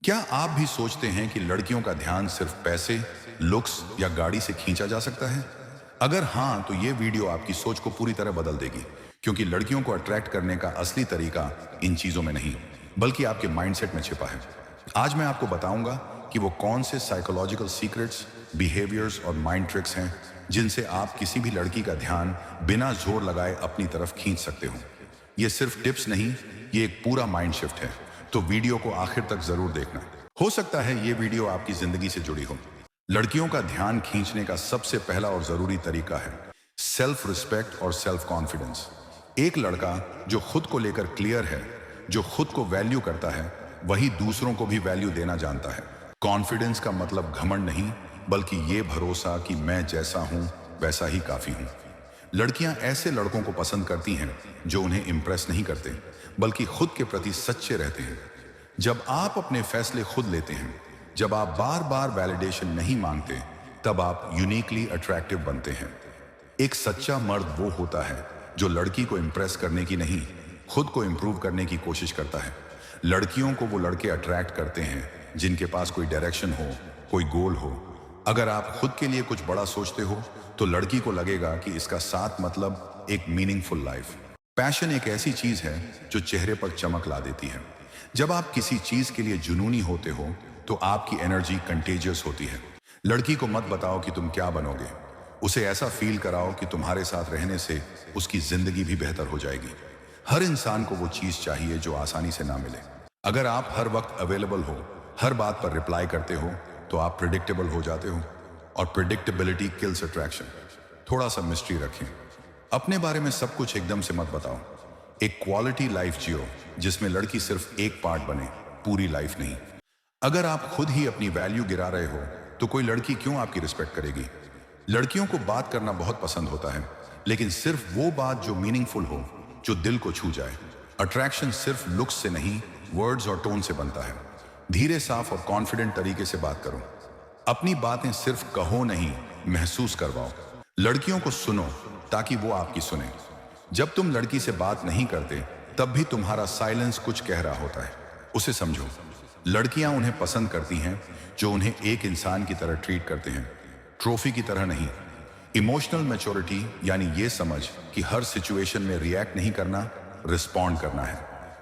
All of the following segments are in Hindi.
क्या आप भी सोचते हैं कि लड़कियों का ध्यान सिर्फ पैसे, लुक्स या गाड़ी से खींचा जा सकता है? अगर हाँ, तो ये वीडियो आपकी सोच को पूरी तरह बदल देगी, क्योंकि लड़कियों को अट्रैक्ट करने का असली तरीका इन चीजों में नहीं, बल्कि आपके माइंडसेट में छिपा है। आज मैं आपको बताऊंगा कि वो कौन से साइकोलॉजिकल सीक्रेट्स, बिहेवियर्स और माइंड ट्रिक्स हैं जिनसे आप किसी भी लड़की का ध्यान बिना जोर लगाए अपनी तरफ खींच सकते हो। ये सिर्फ टिप्स नहीं, ये एक पूरा माइंड शिफ्ट है। तो वीडियो को आखिर तक जरूर देखना। हो सकता है ये वीडियो आपकी जिंदगी से जुड़ी हो। लड़कियों का ध्यान खींचने का सबसे पहला और जरूरी तरीका है सेल्फ रिस्पेक्ट और सेल्फ कॉन्फिडेंस। एक लड़का जो खुद को लेकर क्लियर है, जो खुद को वैल्यू करता है, वही दूसरों को भी वैल्यू देना जानता है। कॉन्फिडेंस का मतलब घमंड नहीं, बल्कि ये भरोसा कि मैं जैसा हूं वैसा ही काफी हूं। लड़कियां ऐसे लड़कों को पसंद करती हैं जो उन्हें इंप्रेस नहीं करते, बल्कि खुद के प्रति सच्चे रहते हैं। जब आप अपने फैसले खुद लेते हैं, जब आप बार बार वैलिडेशन नहीं मांगते, तब आप यूनिकली अट्रैक्टिव बनते हैं। एक सच्चा मर्द वो होता है जो लड़की को इंप्रेस करने की नहीं, खुद को इंप्रूव करने की कोशिश करता है। लड़कियों को वो लड़के अट्रैक्ट करते हैं जिनके पास कोई डायरेक्शन हो, कोई गोल हो। अगर आप खुद के लिए कुछ बड़ा सोचते हो, तो लड़की को लगेगा कि इसका साथ मतलब एक मीनिंगफुल लाइफ। पैशन एक ऐसी चीज है जो चेहरे पर चमक ला देती है। जब आप किसी चीज के लिए जुनूनी होते हो, तो आपकी एनर्जी कंटेजियस होती है। लड़की को मत बताओ कि तुम क्या बनोगे, उसे ऐसा फील कराओ कि तुम्हारे साथ रहने से उसकी जिंदगी भी बेहतर हो जाएगी। हर इंसान को वो चीज चाहिए जो आसानी से ना मिले। अगर आप हर वक्त अवेलेबल हो, हर बात पर रिप्लाई करते हो, तो आप प्रिडिक्टेबल हो जाते हो, और प्रिडिक्टेबिलिटी किल्स अट्रैक्शन। थोड़ा सा मिस्ट्री रखें, अपने बारे में सब कुछ एकदम से मत बताओ। एक क्वालिटी लाइफ जियो जिसमें लड़की सिर्फ एक पार्ट बने, पूरी लाइफ नहीं। अगर आप खुद ही अपनी वैल्यू गिरा रहे हो, तो कोई लड़की क्यों आपकी रिस्पेक्ट करेगी? लड़कियों को बात करना बहुत पसंद होता है, लेकिन सिर्फ वो बात जो मीनिंगफुल हो, जो दिल को छू जाए। अट्रैक्शन सिर्फ लुक्स से नहीं, वर्ड्स और टोन से बनता है। धीरे, साफ और कॉन्फिडेंट तरीके से बात करो। अपनी बातें सिर्फ कहो नहीं, महसूस करवाओ। लड़कियों को सुनो ताकि वो आपकी सुने। जब तुम लड़की से बात नहीं करते, तब भी तुम्हारा साइलेंस कुछ कह रहा होता है, उसे समझो। लड़कियां उन्हें पसंद करती हैं जो उन्हें एक इंसान की तरह ट्रीट करते हैं, ट्रॉफी की तरह नहीं। इमोशनल मैच्योरिटी यानी ये समझ कि हर सिचुएशन में रिएक्ट नहीं करना, रिस्पॉन्ड करना है।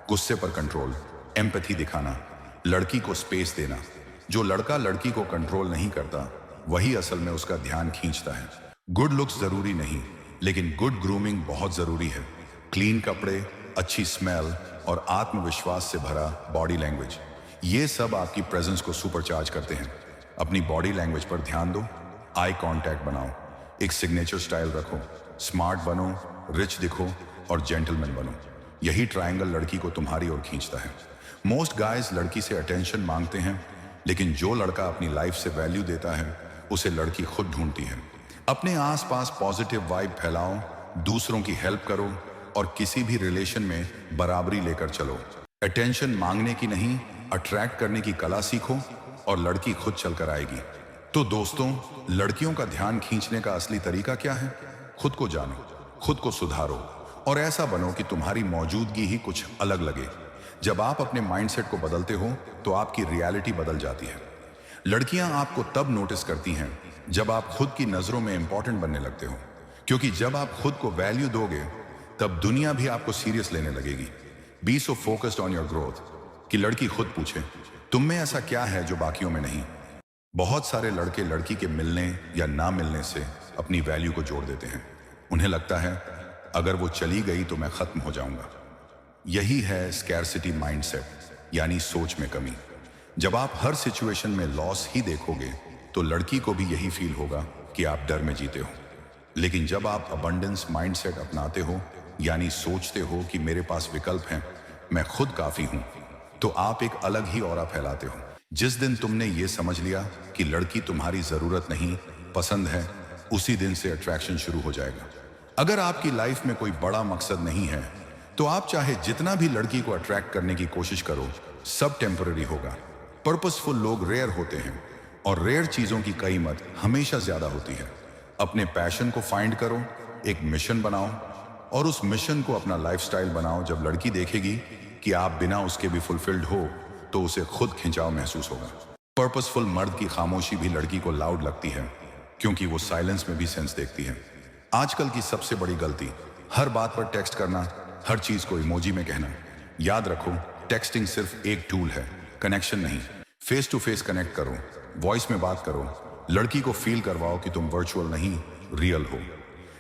गुस्से पर कंट्रोल, एम्पैथी दिखाना, लड़की को स्पेस देना। जो लड़का लड़की को कंट्रोल नहीं करता, वही असल में उसका ध्यान खींचता है। गुड लुक्स जरूरी नहीं, लेकिन गुड ग्रूमिंग बहुत जरूरी है। क्लीन कपड़े, अच्छी स्मेल और आत्मविश्वास से भरा बॉडी लैंग्वेज, ये सब आपकी प्रेजेंस को सुपरचार्ज करते हैं। अपनी बॉडी लैंग्वेज पर ध्यान दो, आई कांटेक्ट बनाओ, एक सिग्नेचर स्टाइल रखो, स्मार्ट बनो, रिच दिखो और जेंटलमैन बनो। यही ट्रायंगल लड़की को तुम्हारी ओर खींचता है। मोस्ट गाइज लड़की से अटेंशन मांगते हैं, लेकिन जो लड़का अपनी लाइफ से वैल्यू देता है, उसे लड़की खुद ढूंढती है। अपने आसपास पॉजिटिव वाइब फैलाओ, दूसरों की हेल्प करो और किसी भी रिलेशन में बराबरी लेकर चलो। अटेंशन मांगने की नहीं, अट्रैक्ट करने की कला सीखो और लड़की खुद चलकर आएगी। तो दोस्तों, लड़कियों का ध्यान खींचने का असली तरीका क्या है? खुद को जानो, खुद को सुधारो और ऐसा बनो कि तुम्हारी मौजूदगी ही कुछ अलग लगे। जब आप अपने माइंडसेट को बदलते हो, तो आपकी रियलिटी बदल जाती है। लड़कियां आपको तब नोटिस करती हैं जब आप खुद की नजरों में इंपॉर्टेंट बनने लगते हो, क्योंकि जब आप खुद को वैल्यू दोगे, तब दुनिया भी आपको सीरियस लेने लगेगी। Be so focused on your growth कि लड़की खुद पूछे, तुम में ऐसा क्या है जो बाकियों में नहीं? बहुत सारे लड़के लड़की के मिलने या ना मिलने से अपनी वैल्यू को जोड़ देते हैं। उन्हें लगता है अगर वो चली गई तो मैं खत्म हो जाऊंगा। यही है स्कैरसिटी माइंडसेट, यानी सोच में कमी। जब आप हर सिचुएशन में लॉस ही देखोगे, तो लड़की को भी यही फील होगा कि आप डर में जीते हो। लेकिन जब आप अबंडेंस माइंडसेट अपनाते हो, यानी सोचते हो कि मेरे पास विकल्प हैं, मैं खुद काफी हूं, तो आप एक अलग ही ऑरा फैलाते हो। जिस दिन तुमने ये समझ लिया कि लड़की तुम्हारी जरूरत नहीं, पसंद है, उसी दिन से अट्रैक्शन शुरू हो जाएगा। अगर आपकी लाइफ में कोई बड़ा मकसद नहीं है, तो आप चाहे जितना भी लड़की को अट्रैक्ट करने की कोशिश करो, सब टेम्पररी होगा। पर्पसफुल लोग रेयर होते हैं और रेयर चीजों की कीमत हमेशा ज्यादा होती है। अपने पैशन को फाइंड करो, एक मिशन बनाओ और उस मिशन को अपना लाइफस्टाइल बनाओ। जब लड़की देखेगी कि आप बिना उसके भी फुलफिल्ड हो, तो उसे खुद खिंचाव महसूस होगा। पर्पसफुल मर्द की खामोशी भी लड़की को लाउड लगती है, क्योंकि वो साइलेंस में भी सेंस देखती है। आजकल की सबसे बड़ी गलती, हर बात पर टेक्स्ट करना, हर चीज को इमोजी में कहना। याद रखो, टेक्सटिंग सिर्फ एक टूल है, कनेक्शन नहीं। फेस टू फेस कनेक्ट करो, वॉइस में बात करो, लड़की को फील करवाओ कि तुम वर्चुअल नहीं, रियल हो।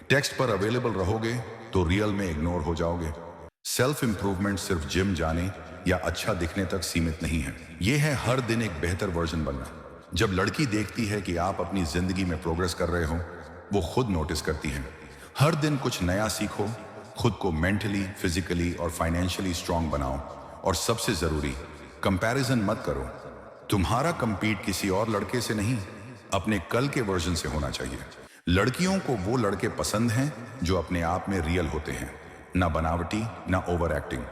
टेक्स्ट पर अवेलेबल रहोगे तो रियल में इग्नोर हो जाओगे। सेल्फ इंप्रूवमेंट सिर्फ जिम जाने या अच्छा दिखने तक सीमित नहीं है, यह है हर दिन एक बेहतर वर्जन बनना। जब लड़की देखती है कि आप अपनी जिंदगी में प्रोग्रेस कर रहे हो, वो खुद नोटिस करती है। हर दिन कुछ नया सीखो, खुद को मेंटली, फिजिकली और फाइनेंशियली स्ट्रांग बनाओ। और सबसे जरूरी, कंपैरिजन मत करो। तुम्हारा कंपीट किसी और लड़के से नहीं, अपने कल के वर्जन से होना चाहिए। लड़कियों को वो लड़के पसंद हैं जो अपने आप में रियल होते हैं, ना बनावटी ना ओवर एक्टिंग।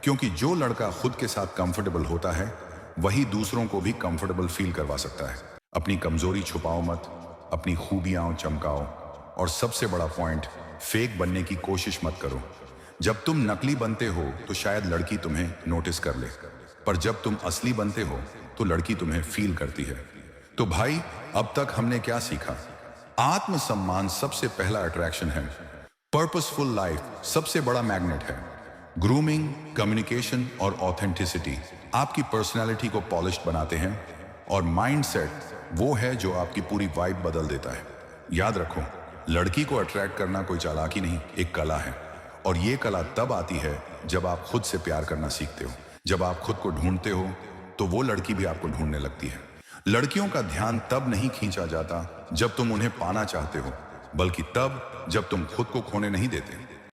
क्योंकि जो लड़का खुद के साथ कंफर्टेबल होता है, वही दूसरों को भी कंफर्टेबल फील करवा सकता है। अपनी कमजोरी छुपाओ मत, अपनी खूबियां चमकाओ। और सबसे बड़ा पॉइंट, फेक बनने की कोशिश मत करो। जब तुम नकली बनते हो तो शायद लड़की तुम्हें नोटिस कर ले, पर जब तुम असली बनते हो तो लड़की तुम्हें फील करती है। तो भाई, अब तक हमने क्या सीखा? आत्मसम्मान सबसे पहला अट्रैक्शन है। पर्पसफुल लाइफ सबसे बड़ा मैग्नेट है। ग्रूमिंग, कम्युनिकेशन और ऑथेंटिसिटी आपकी पर्सनैलिटी को पॉलिश्ड बनाते हैं। और माइंडसेट वो है जो आपकी पूरी वाइब बदल देता है। याद रखो, लड़की को अट्रैक्ट करना कोई चालाकी नहीं, एक कला है। और ये कला तब आती है जब आप खुद से प्यार करना सीखते हो। जब आप खुद को ढूंढते हो तो वो लड़की भी आपको ढूंढने लगती है। लड़कियों का ध्यान तब नहीं खींचा जाता जब तुम उन्हें पाना चाहते हो, बल्कि तब जब तुम खुद को खोने नहीं देते।